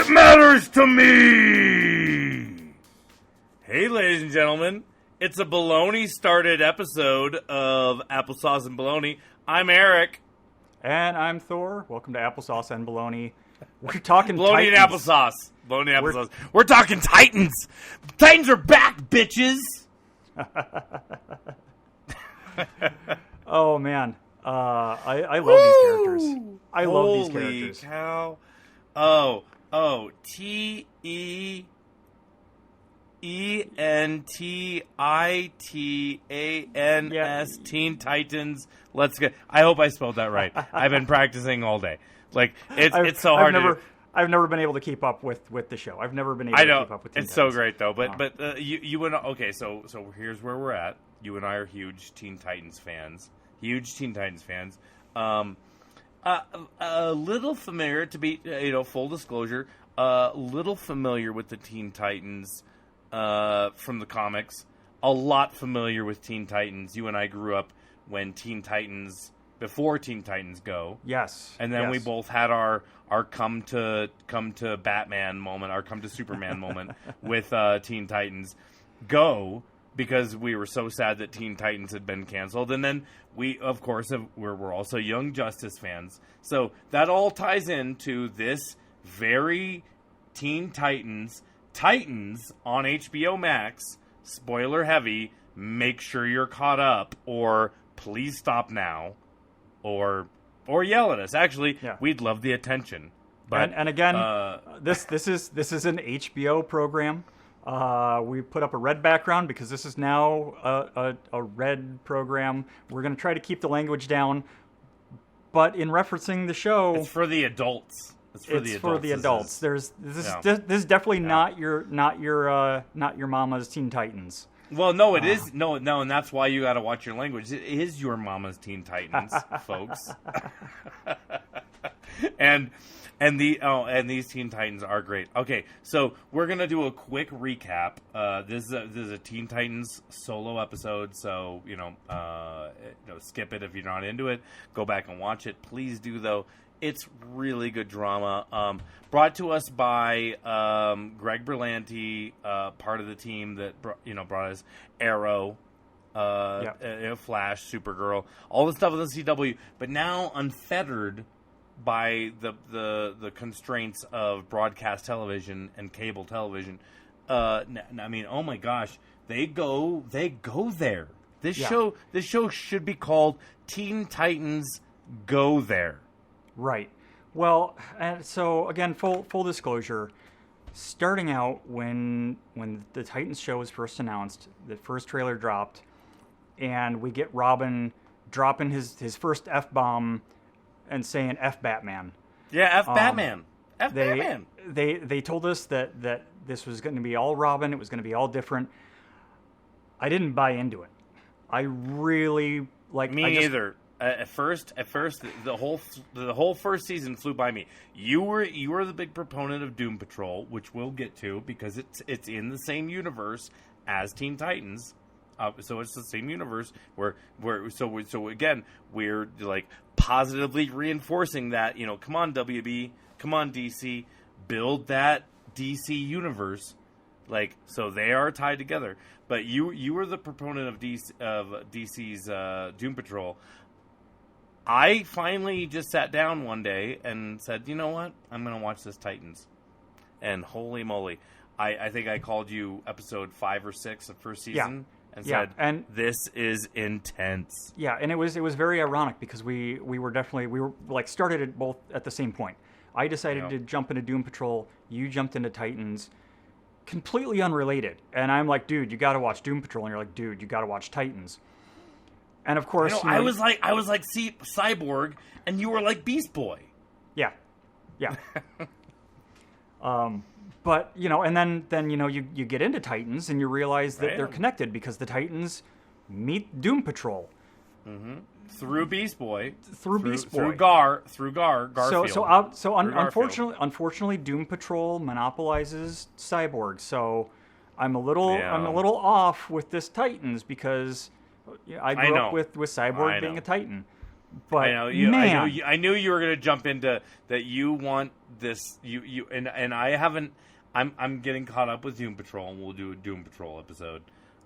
It matters to me! Hey, ladies and gentlemen. It's a Baloney-started episode of Applesauce and Baloney. I'm Eric. And I'm Thor. Welcome to Applesauce and Baloney. We're talking Baloney Titans. and applesauce. Baloney and applesauce. We're talking Titans. Titans are back, bitches. Oh, man. I love these characters. I love these characters. Holy cow. Oh. T-E-E-N-T-I-T-A-N-S. Teen Titans. Let's go. I hope I spelled that right. I've been practicing all day. Like, it's so hard to do. I've never been able to keep up with the show. I've never been able to keep up with Teen It's Titans. so great, though. But you and... Okay, so here's where we're at. You and I are huge Teen Titans fans. A little familiar, to be, full disclosure, little familiar with the Teen Titans from the comics. A lot familiar with Teen Titans. You and I grew up before Teen Titans Go. Yes. And then we both had our come to Batman moment, our come to Superman moment with Teen Titans Go, because we were so sad that Teen Titans had been canceled. And then we, of course, we're also Young Justice fans. So that all ties into this very Teen Titans on HBO Max. Spoiler heavy. Make sure you're caught up, or please stop now, or yell at us. Actually, we'd love the attention. But and again, this is an HBO program. We put up a red background because this is now a red program. We're going to try to keep the language down, but in referencing the show, it's for the adults. It's for the adults. This is definitely not your mama's Teen Titans. Well, no, it is no, and that's why you got to watch your language. It is your mama's Teen Titans, folks. and these Teen Titans are great. Okay, so we're gonna do a quick recap. This is a Teen Titans solo episode, so skip it if you're not into it. Go back and watch it. Please do, though. It's really good drama. Brought to us by Greg Berlanti, part of the team that brought us Arrow, Flash, Supergirl, all the stuff with the CW, but now unfettered by the constraints of broadcast television and cable television. I mean, oh my gosh, they go there. This show should be called Teen Titans Go There. Right. Well, and so again, full disclosure, starting out when the Titans show was first announced, the first trailer dropped, and we get Robin dropping his first F-bomb and saying F Batman. Yeah, F Batman. Batman. They told us that this was going to be all Robin, it was going to be all different. I didn't buy into it. I really neither. At first, the whole first season flew by me. You were the big proponent of Doom Patrol, which we'll get to because it's in the same universe as Teen Titans. So it's the same universe so again we're like positively reinforcing that come on WB, come on DC, build that DC universe, like, so they are tied together. But you were the proponent of DC's Doom Patrol. I finally just sat down one day and said, you know what? I'm going to watch this Titans. And holy moly. I think I called you episode 5 or 6 of first season and said, this is intense. Yeah, and it was very ironic because we were like started it both at the same point. I decided to jump into Doom Patrol. You jumped into Titans. Completely unrelated. And I'm like, dude, you got to watch Doom Patrol. And you're like, dude, you got to watch Titans. And of course, I was like Cyborg, and you were like Beast Boy. Yeah. But and then you get into Titans and you realize that they're connected because the Titans meet Doom Patrol through Beast Boy, through Garfield. So unfortunately, Doom Patrol monopolizes Cyborg. So I'm a little off with this Titans because I grew up with Cyborg being a Titan. But I know you. man, I knew you were going to jump into that. You want this. And I haven't. I'm getting caught up with Doom Patrol, and we'll do a Doom Patrol episode.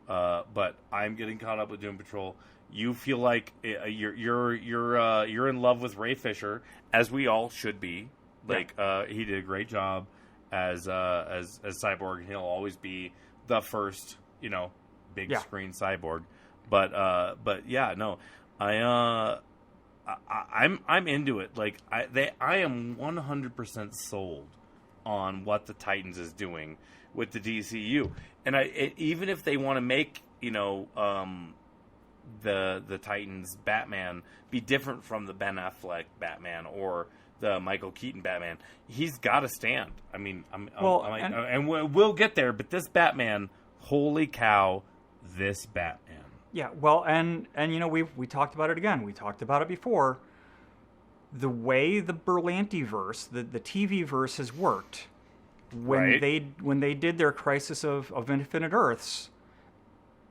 But I'm getting caught up with Doom Patrol. You feel like you're in love with Ray Fisher, as we all should be. Like he did a great job as Cyborg, and he'll always be the first, big screen Cyborg. But yeah, no, I'm into it. Like I am 100% sold on what the Titans is doing with the DCU, and even if they want to make the Titans Batman be different from the Ben Affleck Batman or the Michael Keaton Batman, he's got to stand. I mean, and we'll get there. But this Batman, holy cow, this Batman. Yeah, well, and we talked about it again. We talked about it before. The way the Berlantiverse, the TV verse has worked, when they did their Crisis of Infinite Earths,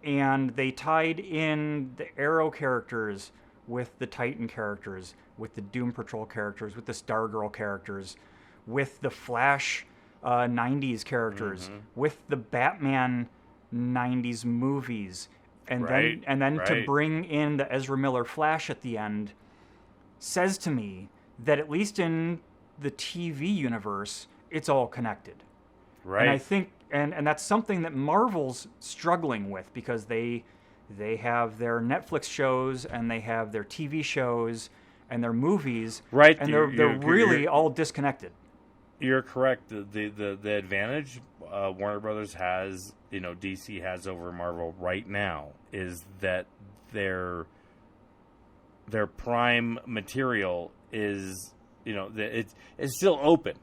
and they tied in the Arrow characters with the Titan characters, with the Doom Patrol characters, with the Stargirl characters, with the Flash 90s characters, with the Batman 90s movies, and then to bring in the Ezra Miller Flash at the end, says to me that at least in the TV universe, it's all connected. Right. And I think, and that's something that Marvel's struggling with, because they have their Netflix shows and they have their TV shows and their movies, right? And they're really all disconnected. You're correct. The advantage Warner Brothers has, DC has over Marvel right now is that their prime material is, it's still open.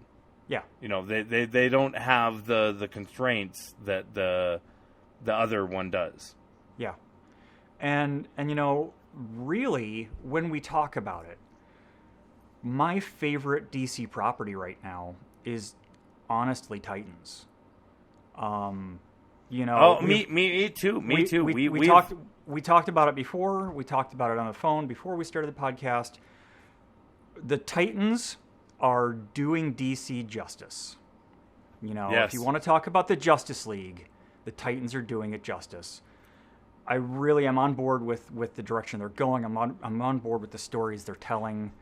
Yeah. They don't have the constraints that the other one does. Yeah. And really, when we talk about it, my favorite DC property right now is honestly Titans. Me too. Me too. We talked about it before. We talked about it on the phone before we started the podcast. The Titans are doing DC justice. Yes. If you want to talk about the Justice League, the Titans are doing it justice. I really am on board with the direction they're going. I'm on board with the stories they're telling.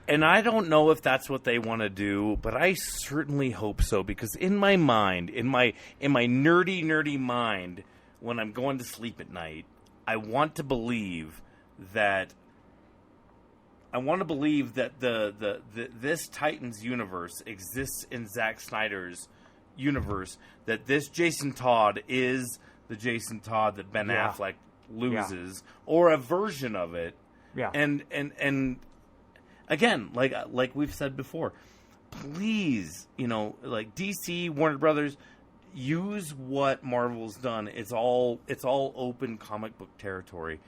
And I don't know if that's what they want to do, but I certainly hope so, because in my mind, in my nerdy mind, when I'm going to sleep at night, I want to believe that this Titans universe exists in Zack Snyder's universe, that this Jason Todd is the Jason Todd that Ben Affleck loses, or a version of it. Yeah. And again, like we've said before, please, like DC, Warner Brothers, use what Marvel's done. It's all open comic book territory.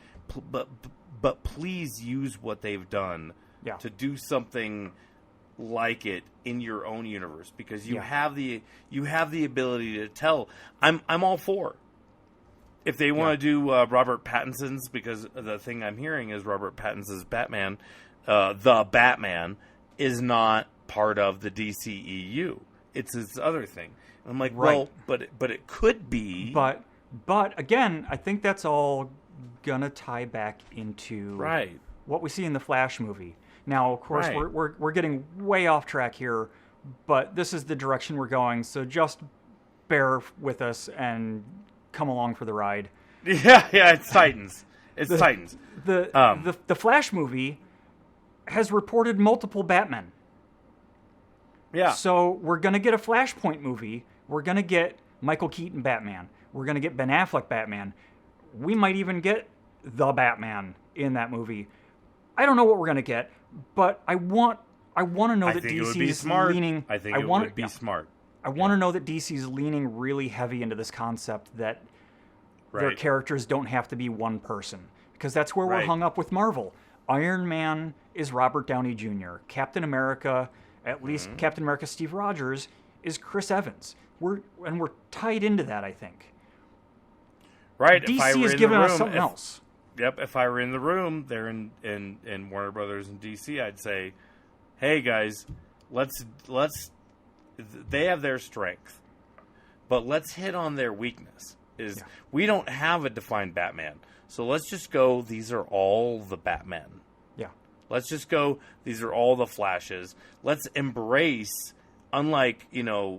But please use what they've done to do something like it in your own universe, because you have the ability to tell. I'm all for if they want to do Robert Pattinson's, because the thing I'm hearing is Robert Pattinson's Batman, the Batman, is not part of the DCEU. It's this other thing. And I'm like, well, but it could be. But again, I think that's all gonna tie back into what we see in the Flash movie. Now, of course, we're getting way off track here, but this is the direction we're going. So just bear with us and come along for the ride. Yeah, it's Titans. It's Titans. The Flash movie has reported multiple Batmen. Yeah. So we're gonna get a Flashpoint movie. We're gonna get Michael Keaton Batman. We're gonna get Ben Affleck Batman. We might even get the Batman in that movie. I don't know what we're gonna get, but I want to know that DC's leaning. I think it would be smart. I want to know that DC's leaning really heavy into this concept that their characters don't have to be one person, because that's where we're hung up with Marvel. Iron Man is Robert Downey Jr. Captain America, at least Captain America Steve Rogers, is Chris Evans. We're tied into that, I think. Right. DC is giving us something else. If I were in the room there in Warner Brothers and DC, I'd say, hey guys, let's they have their strength, but let's hit on their weakness. We don't have a defined Batman, so let's just go. These are all the Batmen. Yeah. Let's just go. These are all the Flashes. Let's embrace, unlike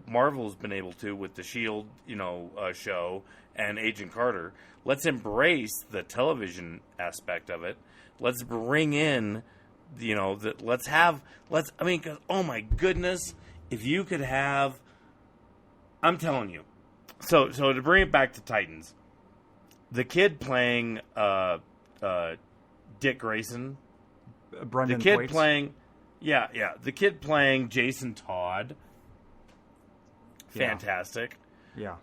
Marvel's been able to with the Shield show and Agent Carter. Let's embrace the television aspect of it. Let's bring in, let's. I mean, 'cause, oh my goodness, if you could have, I'm telling you. So to bring it back to Titans, the kid playing Dick Grayson, Brendan the kid Thwaites. playing, the kid playing Jason Todd, fantastic. Yeah.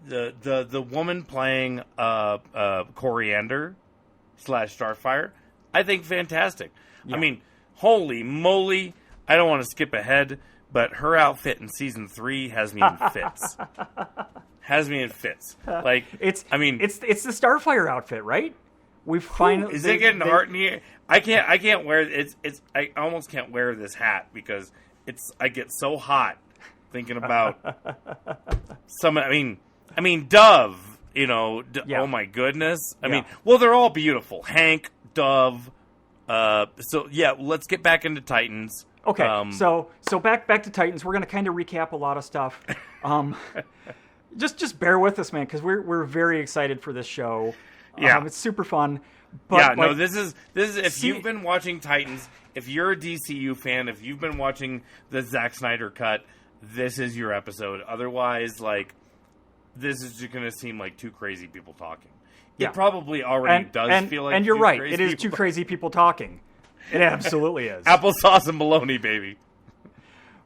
The woman playing Coriander / Starfire, I think fantastic. Yeah. I mean, holy moly! I don't want to skip ahead, but her outfit in season 3 has me in fits. Like it's the Starfire outfit, right? We finally is it getting hard in here? I can't wear it's. I almost can't wear this hat because I get so hot thinking about some. I mean, Dove. Yeah. Oh my goodness. I Yeah. mean, well, they're all beautiful. Hank, Dove. So yeah, let's get back into Titans. Okay, so back to Titans. We're gonna kind of recap a lot of stuff. Just bear with us, man, because we're very excited for this show. Yeah. It's super fun. But this is if you've been watching Titans, if you're a DCU fan, if you've been watching the Zack Snyder cut, this is your episode. Otherwise, this is just going to seem like two crazy people talking. Yeah. It probably already does feel like. And you're two right. crazy It is people two crazy people talking. It absolutely is. Applesauce and Baloney, baby.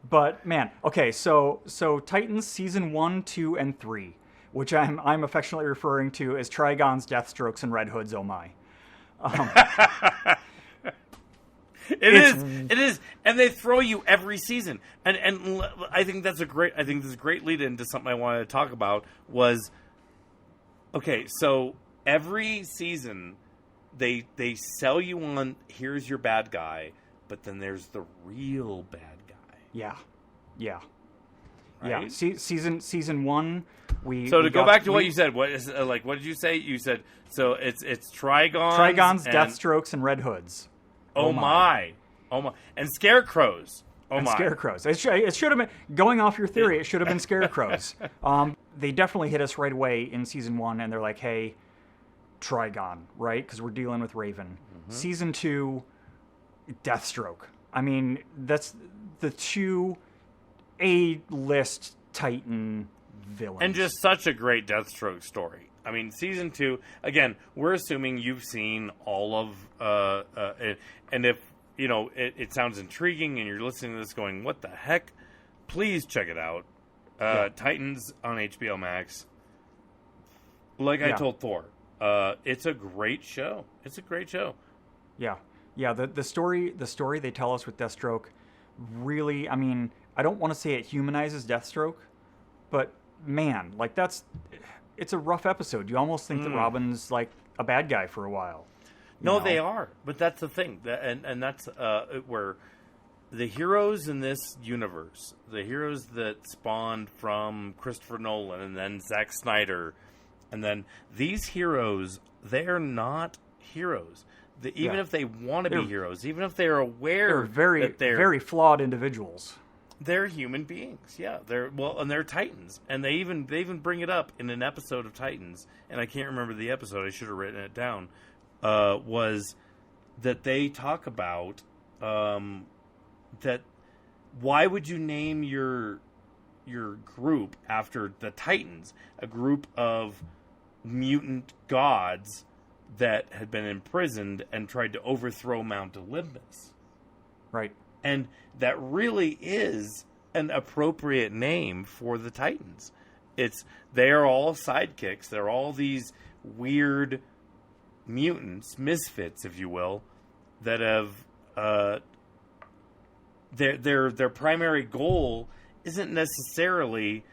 But man, okay, so Titans season 1, 2, and 3, which I'm affectionately referring to as Trigons, Deathstrokes, and Red Hoods. Oh my! It is, and they throw you every season, and I think this is a great lead into something I wanted to talk about. Was okay, so every season they sell you on here's your bad guy, but then there's the real bad guy. Yeah. Right? Season 1. To go back to what you said, what did you say? You said so. It's Trigons, Deathstrokes, and Red Hoods. Oh my! And Scarecrows. And Scarecrows. It should have been, going off your theory, it should have been Scarecrows. They definitely hit us right away in season 1, and they're like, hey, Trigon, right? Because we're dealing with Raven. Mm-hmm. Season 2, Deathstroke. I mean, that's the two A-list Titan villains. And just such a great Deathstroke story. I mean, season 2, again, we're assuming you've seen all of it, and if it sounds intriguing and you're listening to this going, what the heck? Please check it out. Titans on HBO Max. Like I told Thor, it's a great show. Yeah. The story they tell us with Deathstroke really, I mean, I don't want to say it humanizes Deathstroke, but man, it's a rough episode. You almost think that Robin's like a bad guy for a while. No, they are, but that's the thing, and that's where the heroes in this universe, the heroes that spawned from Christopher Nolan and then Zack Snyder, and then these heroes, they're not heroes. Even if they want to be heroes, even if they're aware that they're very flawed individuals. They're human beings, yeah. And they're Titans, and they even bring it up in an episode of Titans, and I can't remember the episode. I should have written it down. Was that they talk about that? Why would you name your group after the Titans, a group of mutant gods that had been imprisoned and tried to overthrow Mount Olympus? Right. And that really is an appropriate name for the Titans. They are all sidekicks. They're all these weird mutants, misfits, if you will, that have their primary goal isn't necessarily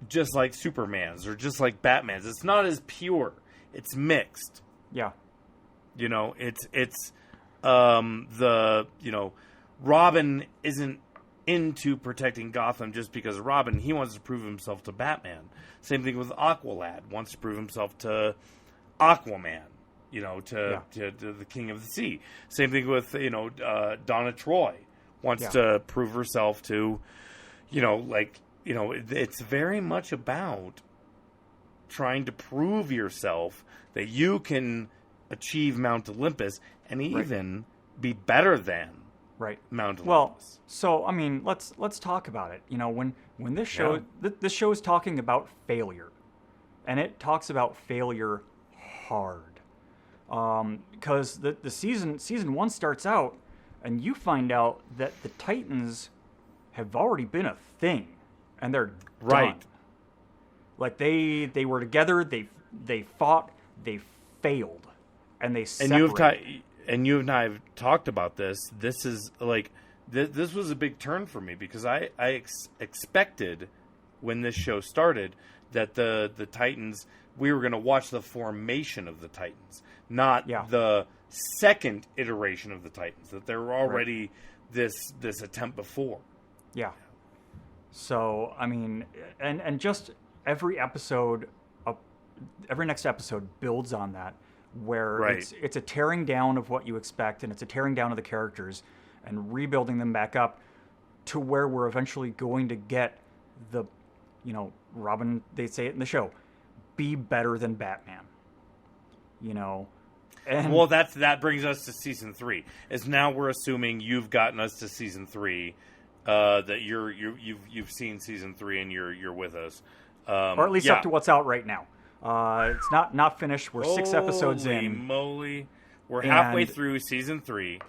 just like Superman's or just like Batman's. It's not as pure. It's mixed. Yeah. You know, it's the, you know, Robin isn't into protecting Gotham just because of Robin. He wants to prove himself to Batman. Same thing with Aqualad. Wants to prove himself to Aquaman. You know, to the King of the Sea. Same thing with, you know, Donna Troy. Wants to prove herself to, you know, like, you know, it's very much about trying to prove yourself that you can achieve Mount Olympus and even be better than Mount Olympus. Well, so I mean, let's talk about it. You know, when this show this show is talking about failure, and it talks about failure hard, because the season 1 starts out, and you find out that the Titans have already been a thing, and they're done. Like they were together, they fought, they failed, and they separated. And you and I have talked about this. This is like this was a big turn for me because I expected when this show started that the Titans, we were going to watch the formation of the Titans, not the second iteration of the Titans. That there were already this attempt before. Yeah. So I mean, and just every episode, every next episode builds on that, where it's a tearing down of what you expect, and it's a tearing down of the characters and rebuilding them back up to where we're eventually going to get the, you know, Robin, they say it in the show, be better than Batman. You know. And well, that brings us to season 3. Is now we're assuming you've gotten us to season 3, that you've seen season 3 and you're with us. Or at least up to what's out right now. It's not finished. We're 6 episodes in. Holy moly. We're halfway through season 3.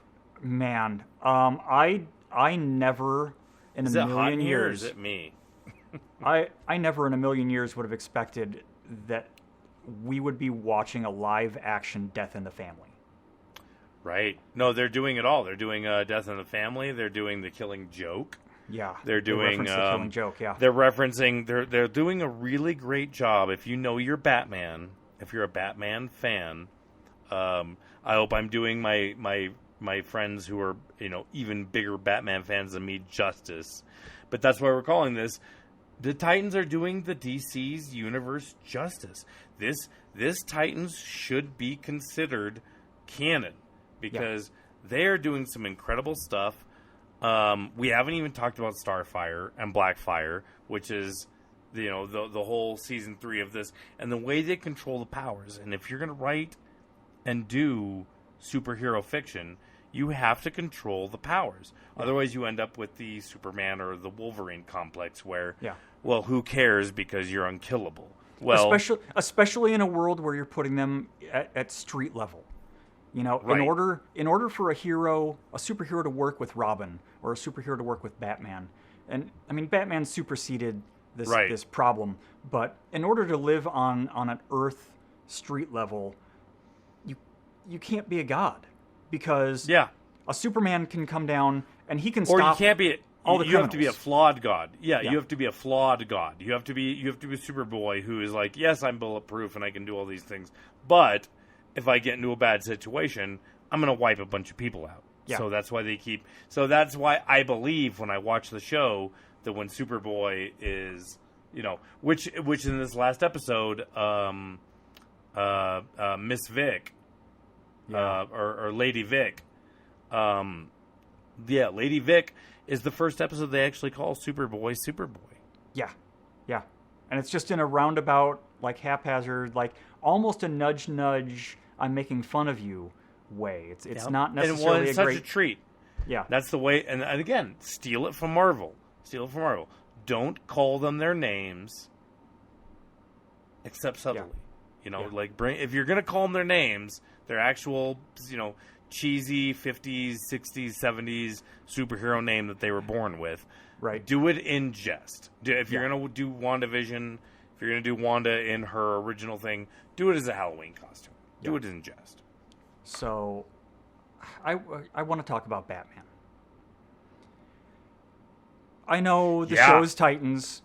Man, I never in a million years. Is it me? I never in a million years would have expected that we would be watching a live action Death in the Family. Right. No, they're doing it all. They're doing Death in the Family. They're doing The Killing Joke. Yeah, they're doing The Killing Joke. Yeah, they're referencing. They're doing a really great job. If you know your Batman, if you're a Batman fan, I hope I'm doing my friends who are, you know, even bigger Batman fans than me justice. But that's why we're calling this. The Titans are doing the DC's universe justice. This Titans should be considered canon because they are doing some incredible stuff. We haven't even talked about Starfire and Blackfire, which is, you know, the whole season 3 of this, and the way they control the powers. And if you're going to write and do superhero fiction, you have to control the powers. Otherwise, you end up with the Superman or the Wolverine complex where, well, who cares because you're unkillable. Well, especially in a world where you're putting them at street level. You know, in order for a superhero to work with Robin or a superhero to work with Batman, and I mean Batman superseded this problem, but in order to live on an Earth street level, you can't be a god because a Superman can come down and he can stop. Or you can't be. All the you criminals. have to be a flawed god. Yeah, you have to be a flawed god. You have to be Superboy, who is like, yes, I'm bulletproof and I can do all these things, but if I get into a bad situation, I'm going to wipe a bunch of people out. Yeah. So that's why that's why I believe when I watch the show that when Superboy is, you know, which in this last episode, Miss Vic, or Lady Vic, Lady Vic is the first episode they actually call Superboy. Yeah. And it's just in a roundabout, like haphazard, like almost a nudge, I'm making fun of you way. It's not necessarily such a treat. Yeah. That's the way, and again, steal it from Marvel. Don't call them their names, except subtly. You know, like if you're going to call them their names, their actual, you know, cheesy 50s, 60s, 70s superhero name that they were born with. Right. Do it in jest. If you're going to do WandaVision, if you're going to do Wanda in her original thing, do it as a Halloween costume. Do it in jest. So, I want to talk about Batman. I know the show's Titans.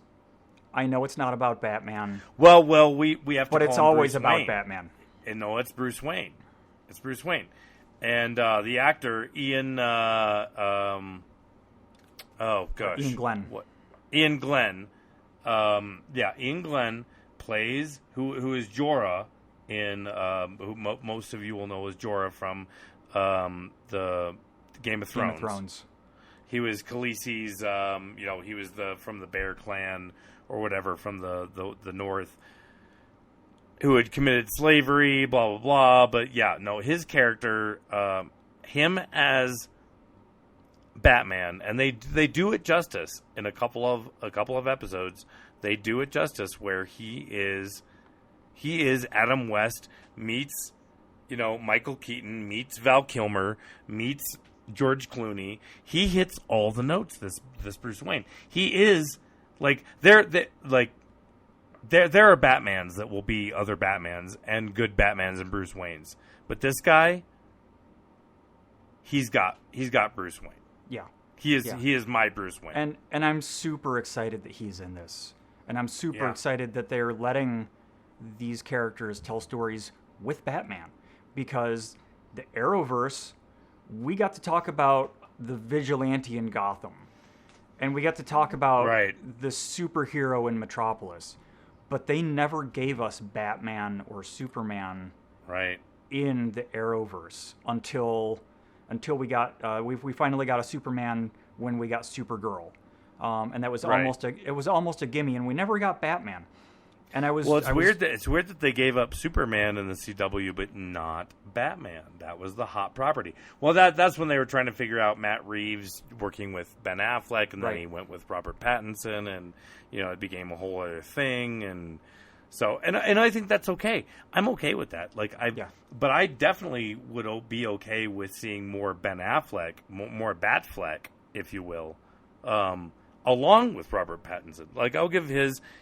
I know it's not about Batman. Well, we have to. But call it's him always Bruce about Wayne. Batman. And no, it's Bruce Wayne. It's Bruce Wayne. And the actor, Ian... oh, gosh. Ian Glenn. What? Ian Glenn. Ian Glenn plays... Who is Jorah in... who most of you will know as Jorah from the Game of Thrones. He was Khaleesi's... he was from the Bear Clan or whatever from the North, who had committed slavery, blah, blah, blah. But yeah, no, his character, him as Batman, and they do it justice in a couple of episodes. They do it justice where he is Adam West meets, Michael Keaton, meets Val Kilmer, meets George Clooney. He hits all the notes, this Bruce Wayne. He is, there are Batmans that will be other Batmans and good Batmans and Bruce Waynes. But this guy, he's got Bruce Wayne. Yeah. He is my Bruce Wayne. And I'm super excited that he's in this. And I'm super excited that they're letting these characters tell stories with Batman. Because the Arrowverse, we got to talk about the vigilante in Gotham. And we got to talk about the superhero in Metropolis. But they never gave us Batman or Superman in the Arrowverse until we got we finally got a Superman when we got Supergirl, and that was almost a gimme, and we never got Batman. And it's weird that they gave up Superman in the CW, but not Batman. That was the hot property. Well, that's when they were trying to figure out Matt Reeves working with Ben Affleck, and then he went with Robert Pattinson, and it became a whole other thing. And so, and I think that's okay. I'm okay with that. But I definitely would be okay with seeing more Ben Affleck, more Batfleck, if you will. Along with Robert Pattinson. I'll give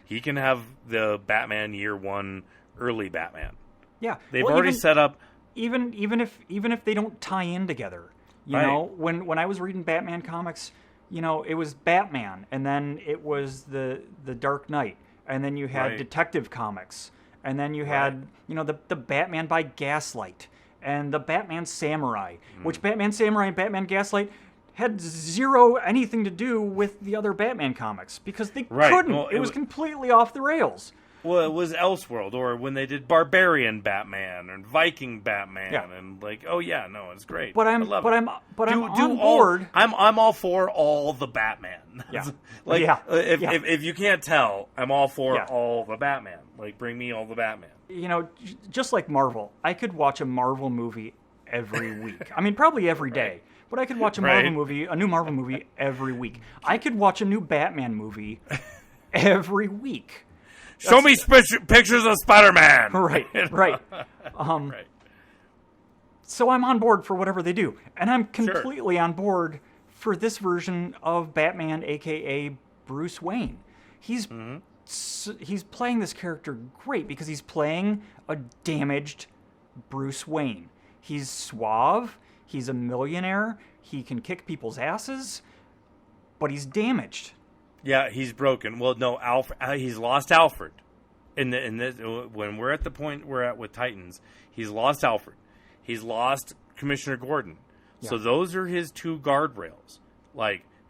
he can have the Batman Year One early Batman. Yeah. They've already set up. Even if they don't tie in together. You know, when I was reading Batman comics, it was Batman, and then it was the Dark Knight, and then you had Detective Comics, and then you had, the Batman by Gaslight, and the Batman Samurai, which Batman Samurai and Batman Gaslight had zero anything to do with the other Batman comics because they couldn't. Well, it was completely off the rails. Well, it was Elseworld, or when they did Barbarian Batman and Viking Batman, and it's great. But I'm on board. I'm all for all the Batman. Yeah. If you can't tell, I'm all for all the Batman. Bring me all the Batman. Just like Marvel, I could watch a Marvel movie every week. I mean, probably every day. But I could watch a new Marvel movie every week. I could watch a new Batman movie every week. Show me pictures of Spider-Man. Right. So I'm on board for whatever they do. And I'm completely on board for this version of Batman, a.k.a. Bruce Wayne. He's playing this character great because he's playing a damaged Bruce Wayne. He's suave. He's a millionaire. He can kick people's asses, but he's damaged. Yeah, he's broken. Well, no, he's lost Alfred. In this, when we're at the point we're at with Titans, he's lost Alfred. He's lost Commissioner Gordon. Yeah. So those are his two guardrails.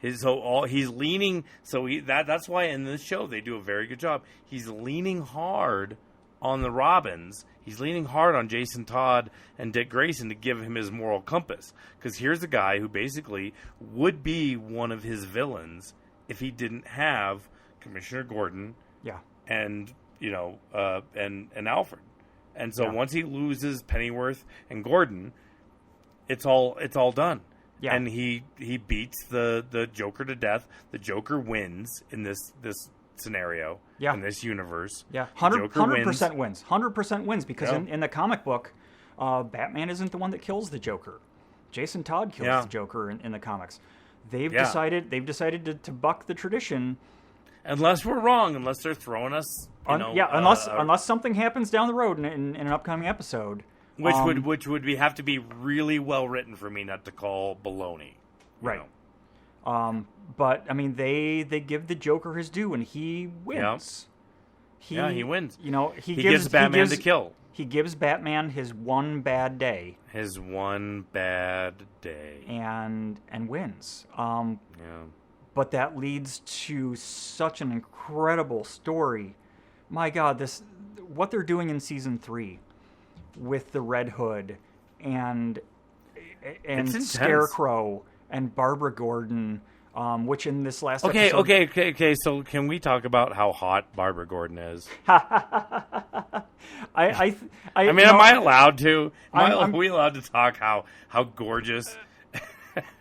He's leaning. So that's why in this show they do a very good job. He's leaning hard on the Robins. He's leaning hard on Jason Todd and Dick Grayson to give him his moral compass. Because here's a guy who basically would be one of his villains if he didn't have Commissioner Gordon and and Alfred. And so once he loses Pennyworth and Gordon, it's all done. Yeah. And he beats the Joker to death. The Joker wins in this scenario. In this universe. Yeah, 100% wins. 100% wins because in the comic book, Batman isn't the one that kills the Joker. Jason Todd kills the Joker in the comics. They've decided to buck the tradition. Unless we're wrong, unless they're throwing us, unless something happens down the road in an upcoming episode, which would have to be really well written for me not to call baloney, right? But I mean, they give the Joker his due, and he wins. He wins. He gives Batman to kill. he gives Batman his one bad day. His one bad day. And wins. Yeah. But that leads to such an incredible story. My God, what they're doing in season 3 with the Red Hood and Scarecrow and Barbara Gordon, which in this last episode... Okay. So can we talk about how hot Barbara Gordon is? I mean, am I allowed to? Are we allowed to talk how gorgeous?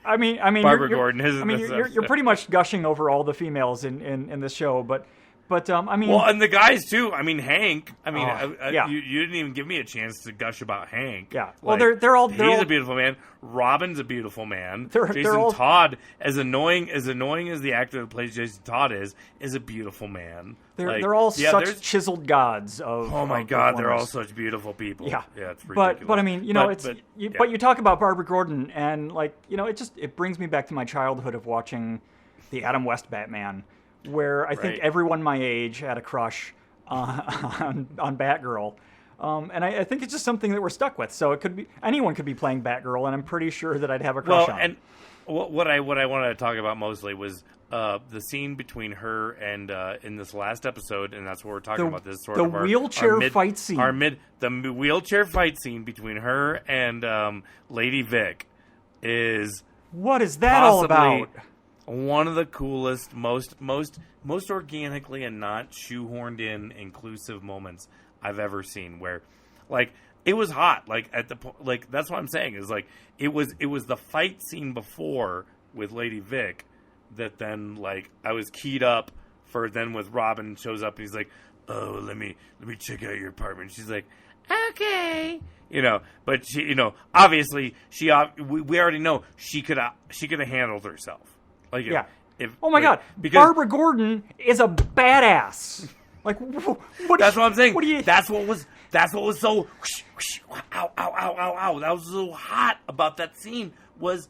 I mean, Barbara Gordon is. I mean, you're pretty much gushing over all the females in this show, but I mean, well, and the guys too. I mean, Hank. I mean, yeah. you didn't even give me a chance to gush about Hank. Yeah. Well, they're all. He's a beautiful man. Robin's a beautiful man. Jason all, Todd, as annoying as the actor that plays Jason Todd is a beautiful man. They're all such chiseled gods of. Oh my God, they're all such beautiful people. Yeah, it's ridiculous. But I mean, but you talk about Barbara Gordon, and it brings me back to my childhood of watching the Adam West Batman, where I think everyone my age had a crush on Batgirl. And I think it's just something that we're stuck with. So it could be anyone could be playing Batgirl, and I'm pretty sure that I'd have a crush on. And what I wanted to talk about mostly was the scene between her and in this last episode, and that's what we're talking about. This sort of wheelchair fight scene. The wheelchair fight scene between her and Lady Vic is what is that all about? One of the coolest, most organically and not shoehorned in inclusive moments I've ever seen. Where, it was hot. That's what I'm saying is it was the fight scene before with Lady Vic that then I was keyed up for. Then with Robin shows up and he's like, "Oh, let me check out your apartment." She's like, "Okay." But she, obviously we already know she could have handled herself. Yeah. Oh my God, Barbara Gordon is a badass. What? That's what I'm saying. What do you? That's what was so. Ow! That was so hot about that scene. Was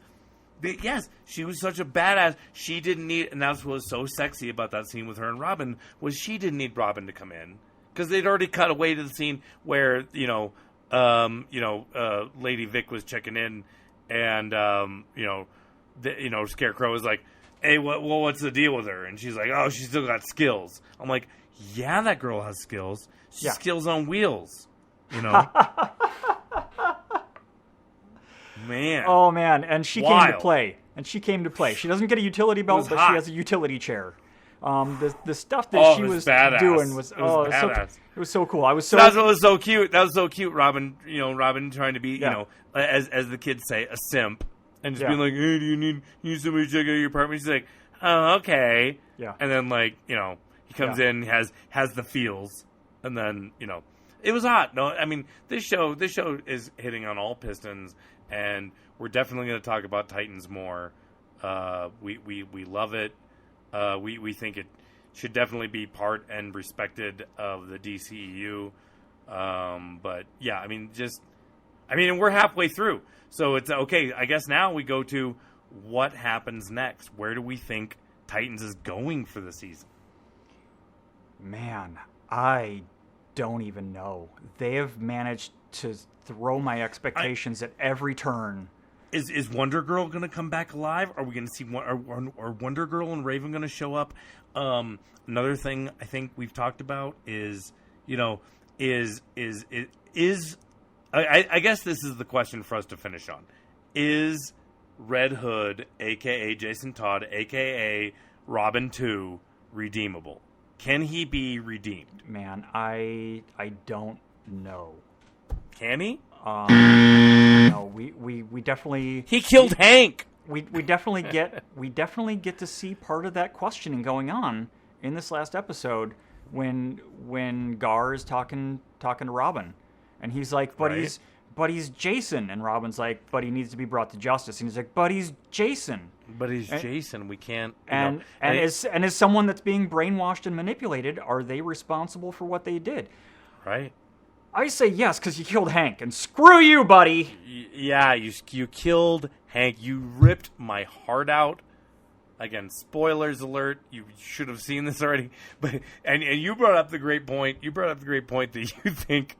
that, yes, she was such a badass. She didn't need, and that's what was so sexy about that scene with her and Robin was she didn't need Robin to come in because they'd already cut away to the scene where Lady Vic was checking in, and Scarecrow was like, "Hey, what's the deal with her?" And she's like, "Oh, she's still got skills." I'm like, "Yeah, that girl has skills. She's skills on wheels." Man. Oh man, and she came to play. She doesn't get a utility belt, but she has a utility chair. The stuff that she was doing was badass. It was so cool. That's what was so cute. That was so cute. Robin trying to be as the kids say, a simp. And just being like, "Hey, do you need somebody to check out your apartment?" She's like, "Oh, okay." Yeah. And then he comes in, has the feels, and then it was hot. No, I mean this show is hitting on all pistons, and we're definitely going to talk about Titans more. We love it. We think it should definitely be part and respected of the DCEU. But yeah, I mean we're halfway through. So it's okay. I guess now we go to what happens next. Where do we think Titans is going for the season? Man, I don't even know. They have managed to throw my expectations at every turn. Is Wonder Girl going to come back alive? Are we going to see are Wonder Girl and Raven going to show up? Another thing I think we've talked about is I guess this is the question for us to finish on. Is Red Hood, a.k.a. Jason Todd, a.k.a. Robin 2, redeemable? Can he be redeemed? Man, I don't know. Can he? No, we definitely... He killed Hank! We definitely get to see part of that questioning going on in this last episode when Gar is talking to Robin. And he's like, but he's Jason. And Robin's like, but he needs to be brought to justice. And he's like, but he's Jason. But he's Jason. We can't. As someone that's being brainwashed and manipulated, are they responsible for what they did? Right. I say yes because you killed Hank. And screw you, buddy. Yeah, you killed Hank. You ripped my heart out. Again, spoilers alert. You should have seen this already. But and you brought up the great point. You brought up the great point that you think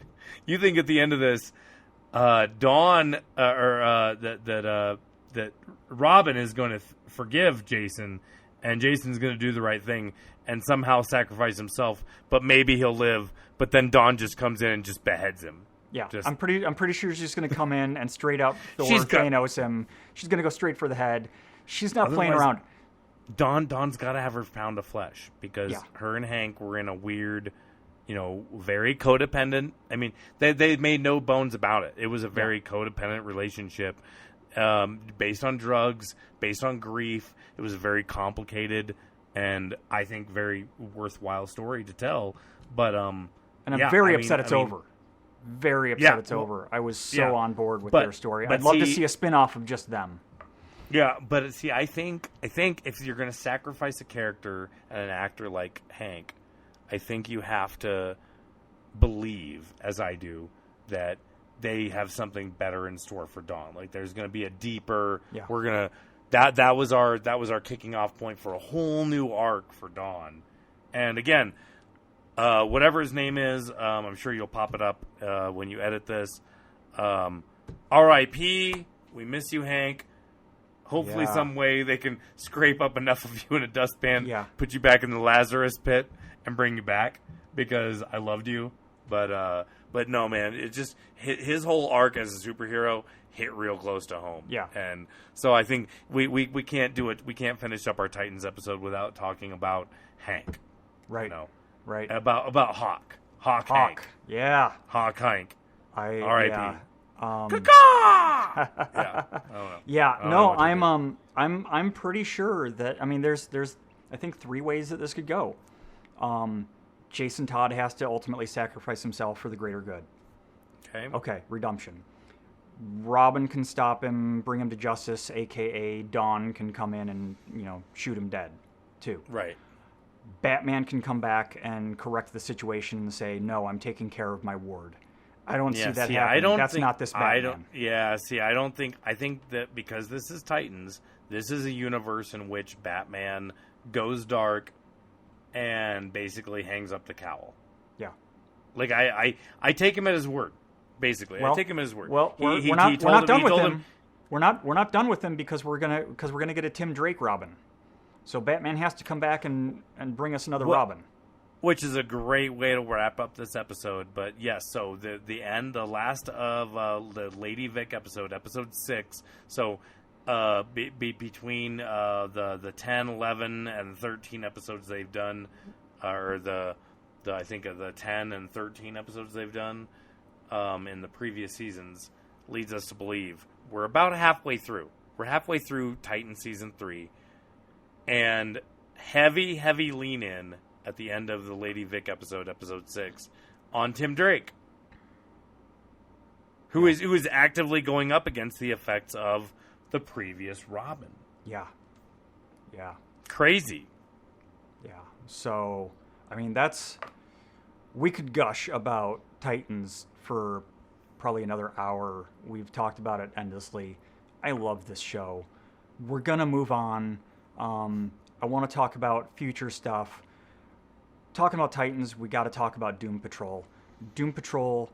you think at the end of this, Dawn that Robin is going to forgive Jason, and Jason's going to do the right thing and somehow sacrifice himself, but maybe he'll live. But then Dawn just comes in and just beheads him. Yeah, I'm pretty sure she's just going to come in and straight up Thanos him. She's going to go straight for the head. She's not playing around. Dawn's got to have her pound of flesh because her and Hank were in a weird, very codependent. I mean, they made no bones about it. It was a very codependent relationship, based on drugs, based on grief. It was a very complicated and I think very worthwhile story to tell. But and I'm very upset it's over. Very upset it's over. I was so on board with their story. I'd love to see a spin-off of just them. Yeah, but see, I think if you're going to sacrifice a character and an actor like Hank, I think you have to believe, as I do, that they have something better in store for Dawn. Like there's going to be a deeper. Yeah. We're gonna that was our kicking off point for a whole new arc for Dawn, and again. Whatever his name is, I'm sure you'll pop it up when you edit this. R.I.P. We miss you, Hank. Hopefully some way they can scrape up enough of you in a dustpan, put you back in the Lazarus pit, and bring you back, because I loved you. But no, man, it just his whole arc as a superhero hit real close to home. Yeah. And so I think we can't do it. We can't finish up our Titans episode without talking about Hank. Right. Right. About Hawk. Hank. Yeah. Hawk Hank. R.I.P. Yeah. I don't know. Yeah. No, I'm pretty sure that there's I think 3 ways that this could go. Jason Todd has to ultimately sacrifice himself for the greater good. Okay, redemption. Robin can stop him, bring him to justice, aka Dawn can come in and, shoot him dead too. Right. Batman can come back and correct the situation and say, "No, I'm taking care of my ward." I don't see that happening. That's not this Batman. I think that because this is Titans, this is a universe in which Batman goes dark and basically hangs up the cowl. Yeah. Like I take him at his word. Basically, I take him at his word. Well, we're not done with him. We're not done with him because we're gonna get a Tim Drake Robin. So Batman has to come back and bring us another Robin. Which is a great way to wrap up this episode. But yes, so the end, the last of the Lady Vic episode 6. So between the 10, 11, and 13 episodes they've done, or I think of the 10 and 13 episodes they've done in the previous seasons, leads us to believe we're about halfway through. We're halfway through Titan Season 3. And heavy lean in at the end of the Lady Vic episode 6, on Tim Drake, who is actively going up against the effects of the previous Robin. Yeah. Crazy. Yeah. So, we could gush about Titans for probably another hour. We've talked about it endlessly. I love this show. We're gonna move on. I want to talk about future stuff. Talking about Titans, we got to talk about Doom Patrol. Doom Patrol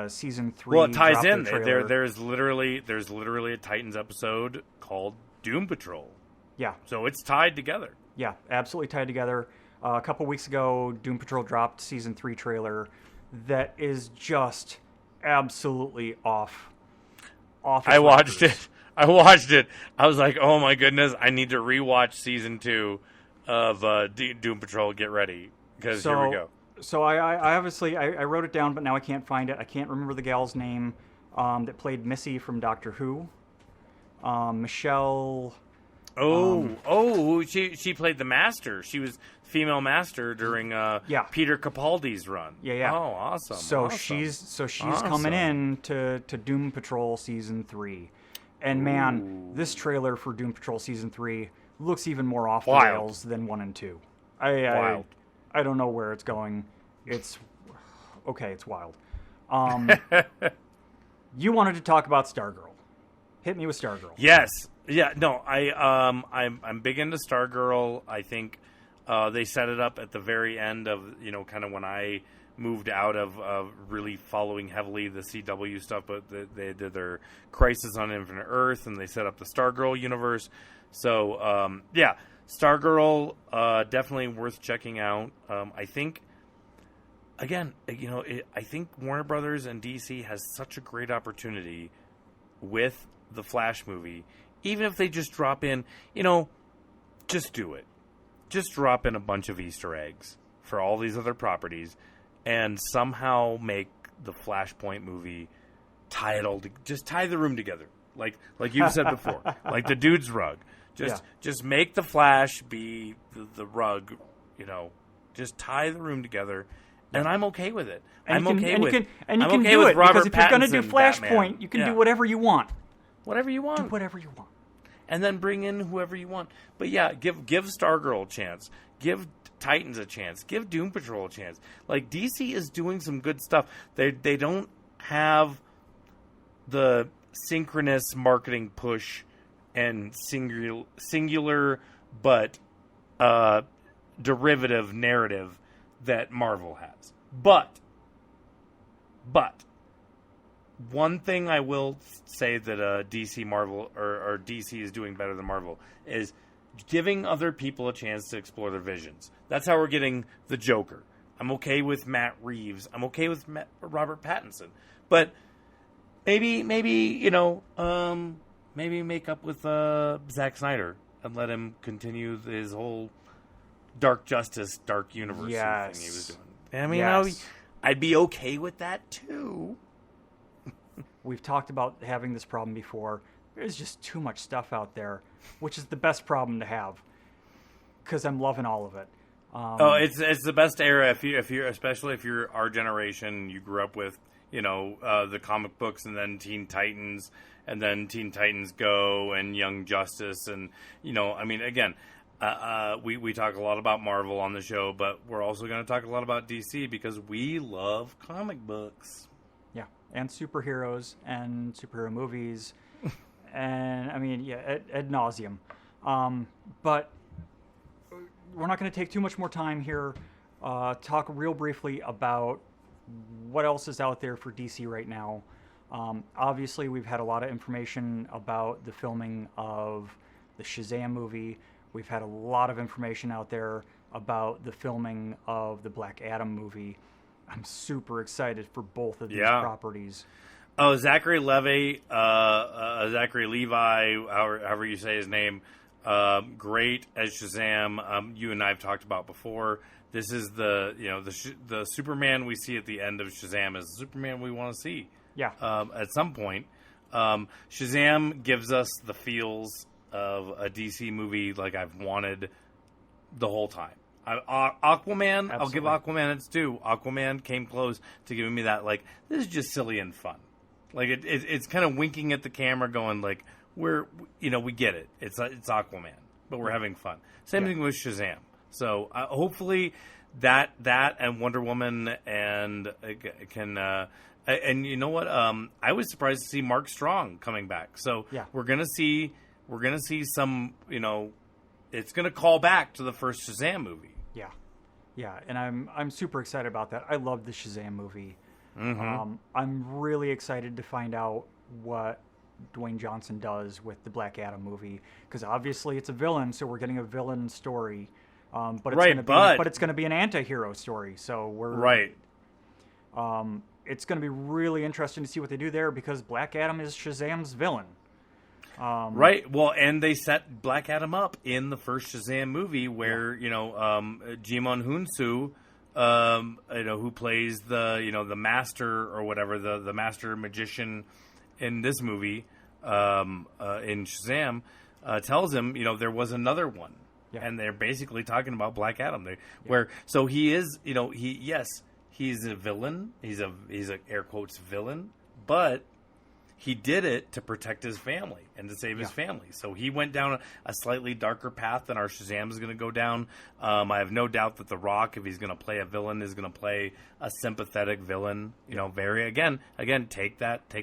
season 3. Well, it ties in. There's literally a Titans episode called Doom Patrol. Yeah. So it's tied together. Yeah, absolutely tied together. A couple weeks ago, Doom Patrol dropped season 3 trailer that is just absolutely off. I watched it. I was like, oh my goodness, I need to rewatch season 2 of Doom Patrol. Get ready, because here we go. So I obviously I wrote it down, but now I can't find it. I can't remember the gal's name that played Missy from Doctor Who. Michelle. She played the Master. She was female Master during Peter Capaldi's run. Yeah. Oh, awesome. So she's coming in to Doom Patrol season 3. And man, this trailer for Doom Patrol Season 3 looks even more off the rails than 1 and 2. I don't know where it's going. It's wild. You wanted to talk about Stargirl. Hit me with Stargirl. Yes. Yeah, no, I'm big into Stargirl. I think they set it up at the very end of, kind of when I moved out of really following heavily the CW stuff, but they did their Crisis on Infinite Earth, and they set up the Stargirl universe. So, yeah, Stargirl, definitely worth checking out. I think, again, I think Warner Brothers and DC has such a great opportunity with the Flash movie. Even if they just drop in, just do it. Just drop in a bunch of Easter eggs for all these other properties and somehow make the Flashpoint movie just tie the room together. Like you've said before, like the dude's rug. Just make the Flash be the rug, just tie the room together. And I'm okay with it. And you can do it because if you're going to do Flashpoint, you can do whatever you want. Whatever you want. Do whatever you want. And then bring in whoever you want. But yeah, give Stargirl a chance. Give Titans a chance. Give Doom Patrol a chance. Like, DC is doing some good stuff. They don't have the synchronous marketing push and singular but derivative narrative that Marvel has. But one thing I will say that DC Marvel or DC is doing better than Marvel is giving other people a chance to explore their visions. That's how we're getting the Joker. I'm okay with Matt Reeves. I'm okay with Robert Pattinson. But maybe make up with Zack Snyder and let him continue his whole Dark Justice, Dark Universe thing he was doing. I mean, I'd be okay with that too. We've talked about having this problem before. There's just too much stuff out there, which is the best problem to have, because I'm loving all of it. It's the best era if you're especially if you're our generation. You grew up with the comic books, and then Teen Titans, and then Teen Titans Go, and Young Justice, and again. We talk a lot about Marvel on the show, but we're also going to talk a lot about DC because we love comic books. Yeah, and superheroes and superhero movies, and ad nauseum. But we're not going to take too much more time here. Talk real briefly about what else is out there for DC right now. Obviously, we've had a lot of information about the filming of the Shazam movie. We've had a lot of information out there about the filming of the Black Adam movie. I'm super excited for both of these properties. Oh, Zachary Levi, however you say his name, great as Shazam. You and I have talked about before. This is the Superman we see at the end of Shazam is the Superman we want to see. Yeah. At some point, Shazam gives us the feels of a DC movie like I've wanted the whole time. Aquaman, Absolutely. I'll give Aquaman its due. Aquaman came close to giving me that, like, this is just silly and fun. Like, it's kind of winking at the camera going, like, we get it. It's Aquaman, but we're having fun. Same thing with Shazam. So hopefully that and Wonder Woman and can... and you know what? I was surprised to see Mark Strong coming back. So we're gonna see some. It's gonna call back to the first Shazam movie. Yeah, and I'm super excited about that. I love the Shazam movie. Mm-hmm. I'm really excited to find out what Dwayne Johnson does with the Black Adam movie, because obviously it's a villain, so we're getting a villain story. But it's gonna be an anti-hero story. So we're right. It's going to be really interesting to see what they do there, because Black Adam is Shazam's villain. Right. Well, and they set Black Adam up in the first Shazam movie where, Jimon Hunsu, who plays the master or whatever, the master magician in this movie, in Shazam, tells him, there was another one. Yeah. And they're basically talking about Black Adam. So he is, he's a villain. He's a air quotes villain, but he did it to protect his family and to save his family. So he went down a slightly darker path than our Shazam is going to go down. I have no doubt that The Rock, if he's going to play a villain, is going to play a sympathetic villain. Very again, take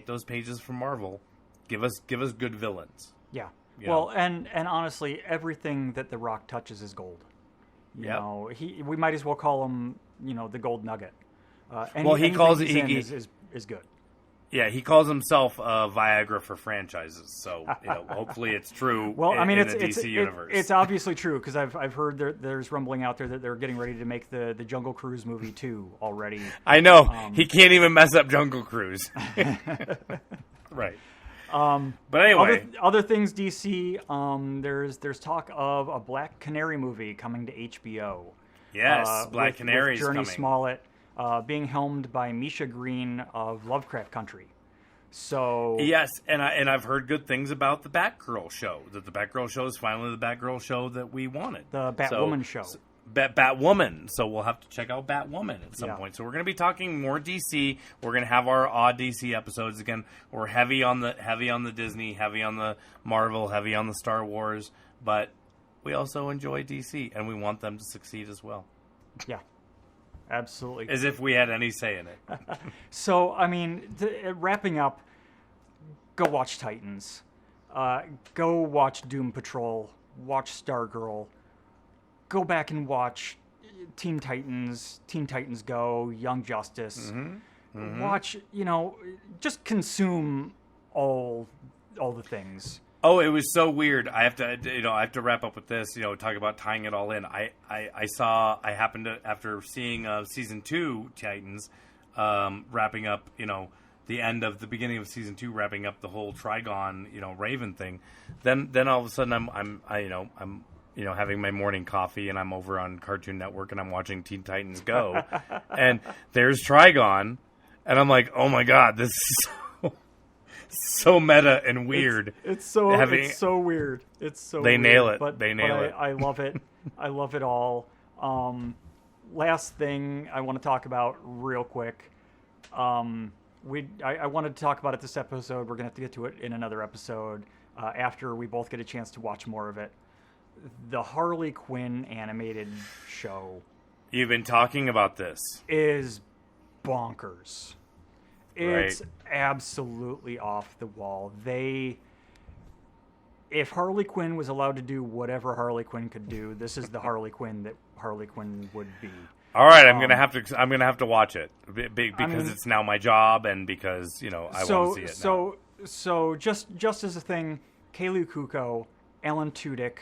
those pages from Marvel. Give us good villains. Yeah. Well, and honestly, everything that The Rock touches is gold. We might as well call him, the gold nugget. Anything he's in is good. Yeah, he calls himself Viagra for franchises, so hopefully it's true. Well, I mean, in the DC universe. It's obviously true because I've heard there's rumbling out there that they're getting ready to make the Jungle Cruise movie 2 already. I know he can't even mess up Jungle Cruise. Right. But anyway, other things DC. There's talk of a Black Canary movie coming to HBO. Yes, Black Canary's with Journey coming. Smollett. Being helmed by Misha Green of Lovecraft Country. So yes, and I've heard good things about the Batgirl show. That the Batgirl show is finally the Batgirl show that we wanted. The Batwoman show. Batwoman. So we'll have to check out Batwoman at some point. So we're going to be talking more DC. We're going to have our odd DC episodes again. We're heavy on the Disney, heavy on the Marvel, heavy on the Star Wars, but we also enjoy DC and we want them to succeed as well. Yeah. Absolutely. As if we had any say in it. So, I mean, wrapping up, go watch Titans. Go watch Doom Patrol. Watch Stargirl. Go back and watch Teen Titans Go, Young Justice. Watch, just consume all the things. Oh, it was so weird. I have to wrap up with this. Talk about tying it all in. I happened to, after seeing season 2 Titans, wrapping up. The beginning of season 2, wrapping up the whole Trigon, Raven thing. Then all of a sudden I'm having my morning coffee and I'm over on Cartoon Network and I'm watching Teen Titans Go, and there's Trigon, and I'm like, oh my god, this is so meta and weird. It's so weird. It's so they weird, nail it. But they nail it. I love it. I love it all. Last thing I want to talk about real quick. I wanted to talk about it this episode. We're gonna have to get to it in another episode after we both get a chance to watch more of it. The Harley Quinn animated show. You've been talking about this. Is bonkers. It's right. Absolutely off the wall. If Harley Quinn was allowed to do whatever Harley Quinn could do, this is the Harley Quinn that Harley Quinn would be. All right, I'm gonna have to watch it because it's now my job and because I want to see it now. So just as a thing, Kaylee Kuko, Alan Tudyk,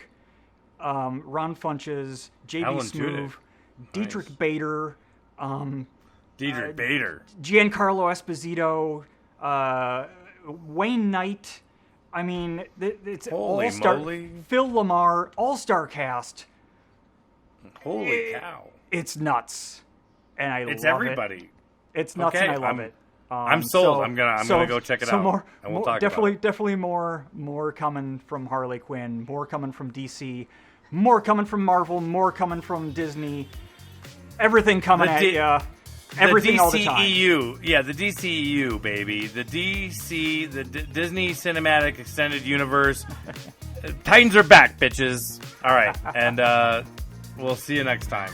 Ron Funches, J.B. Smoove, Dietrich Bader. Dietrich Bader, Giancarlo Esposito, Wayne Knight. I mean, it's all-star. Phil Lamar, all-star cast. Holy cow! It's nuts, and I love it. It's everybody. It's nuts, and I love it. I'm sold. I'm gonna go check it out. And we'll talk about it. Definitely more coming from Harley Quinn. More coming from DC. More coming from Marvel. More coming from Disney. Everything coming at you. Everything all the time. Yeah, the DCEU, baby. The DC, the Disney Cinematic Extended Universe. Titans are back, bitches. All right, and we'll see you next time.